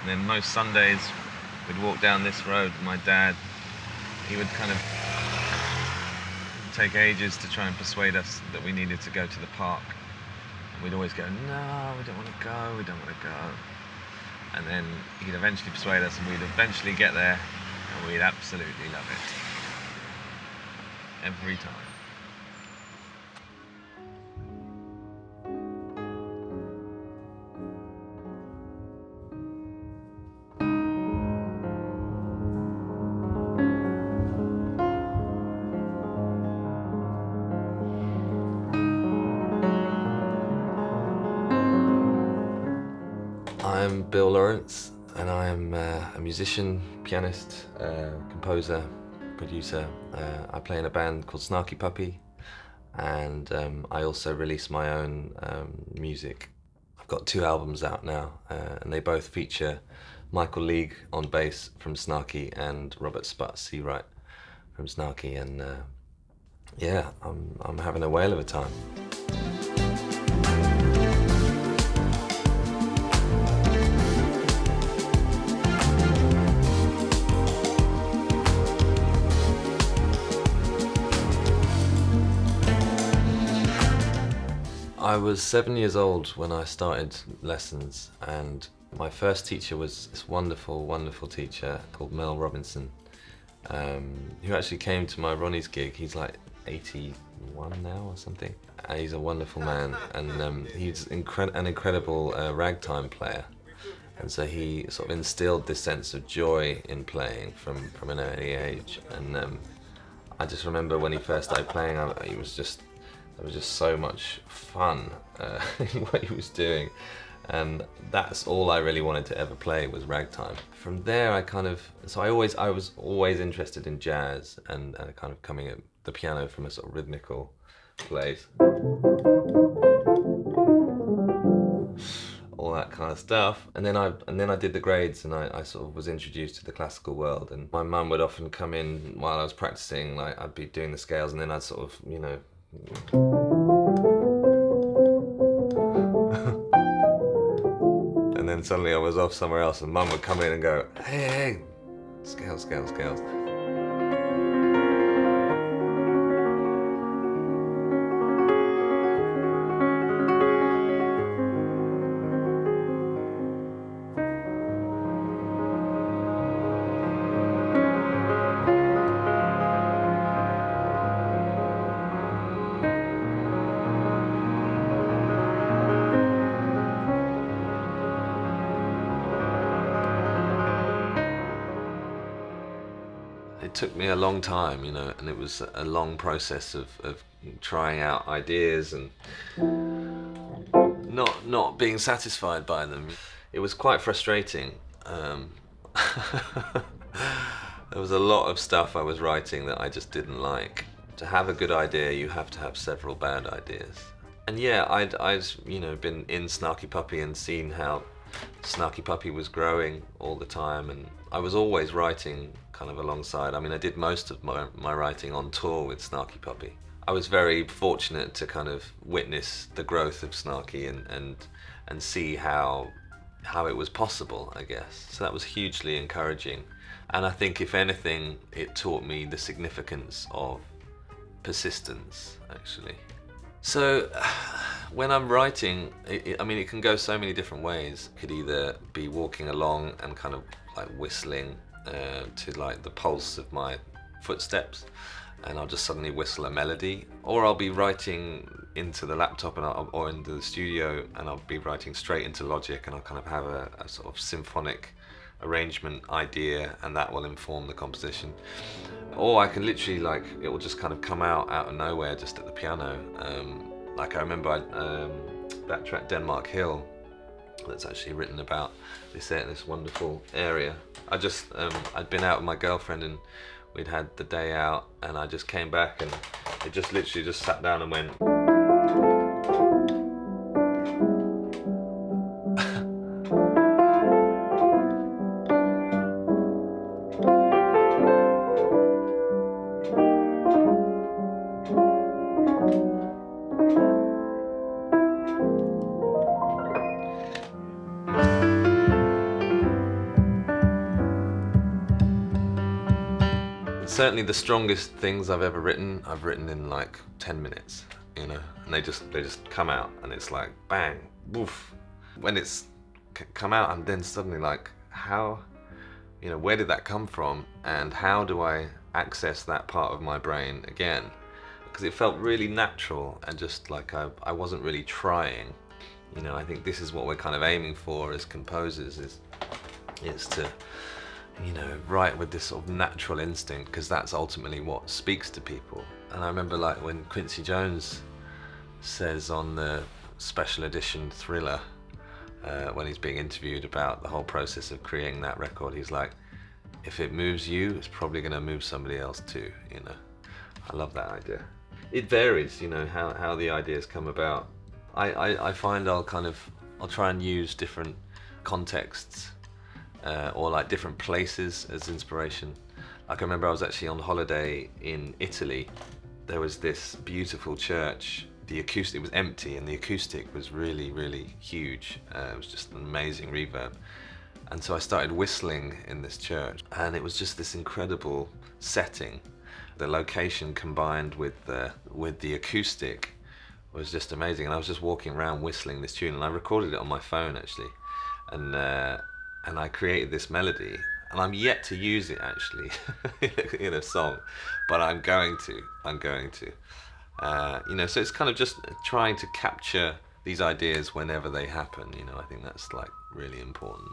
And then most Sundays, we'd walk down this road, and my dad, he would kind of take ages to try and persuade us that we needed to go to the park. And we'd always go, no, we don't want to go, we don't want to go. And then he'd eventually persuade us, and we'd eventually get there, and we'd absolutely love it. Every time. I'm Bill Laurance, and I'm a musician, pianist, composer, producer. I play in a band called Snarky Puppy, and I also release my own music. I've got 2 albums out now, and they both feature Michael League on bass from Snarky and Robert Sput-Seawright from Snarky, and yeah, I'm having a whale of a time. I was 7 years old when I started lessons, and my first teacher was this wonderful, wonderful teacher called Mel Robinson, who actually came to my Ronnie's gig. He's like 81 now or something, and he's a wonderful man, and he's an incredible ragtime player, and so he sort of instilled this sense of joy in playing from an early age. And I just remember when he first started playing, there was just so much fun in what he was doing, and that's all I really wanted to ever play was ragtime. From there, I was always interested in jazz and kind of coming at the piano from a sort of rhythmical place, all that kind of stuff. And then I did the grades, and I sort of was introduced to the classical world. And my mum would often come in while I was practicing, like I'd be doing the scales, and then I'd sort of, you know. And then suddenly I was off somewhere else, and Mum would come in and go, hey, scales, scales, scales. It took me a long time, you know, and it was a long process of trying out ideas and not being satisfied by them. It was quite frustrating. There was a lot of stuff I was writing that I just didn't like. To have a good idea, you have to have several bad ideas. And yeah, I'd you know, been in Snarky Puppy and seen how Snarky Puppy was growing all the time, and I was always writing kind of alongside. I mean, I did most of my writing on tour with Snarky Puppy. I was very fortunate to kind of witness the growth of Snarky and see how it was possible, I guess. So that was hugely encouraging. And I think, if anything, it taught me the significance of persistence, actually. So when I'm writing, I mean, it can go so many different ways. It could either be walking along and kind of like whistling to like the pulse of my footsteps, and I'll just suddenly whistle a melody, or I'll be writing into the laptop or into the studio, and I'll be writing straight into Logic, and I'll kind of have a sort of symphonic arrangement idea, and that will inform the composition. Or I can literally, like, it will just kind of come out of nowhere just at the piano. Like I remember that track Denmark Hill, that's actually written about this wonderful area. I'd been out with my girlfriend, and we'd had the day out, and I just came back, and it just literally just sat down and went. certainly the strongest things I've ever written, I've written in like 10 minutes, you know, and they just come out, and it's like bang, woof. When it's come out, I'm then suddenly like, how, you know, where did that come from, and how do I access that part of my brain again? Because it felt really natural, and just like I wasn't really trying. You know, I think this is what we're kind of aiming for as composers, is to, you know, write with this sort of natural instinct, because that's ultimately what speaks to people. And I remember like when Quincy Jones says on the special edition Thriller, when he's being interviewed about the whole process of creating that record, he's like, if it moves you, it's probably going to move somebody else too, you know. I love that idea. It varies, you know, how the ideas come about. I find I'll try and use different contexts, or like different places as inspiration. Like I remember I was actually on holiday in Italy. There was this beautiful church. The acoustic was empty, and the acoustic was really, really huge. It was just an amazing reverb. And so I started whistling in this church, and it was just this incredible setting. The location combined with the acoustic was just amazing. And I was just walking around whistling this tune, and I recorded it on my phone actually. And I created this melody, and I'm yet to use it actually in a song, but I'm going to. You know, so it's kind of just trying to capture these ideas whenever they happen. You know, I think that's like really important.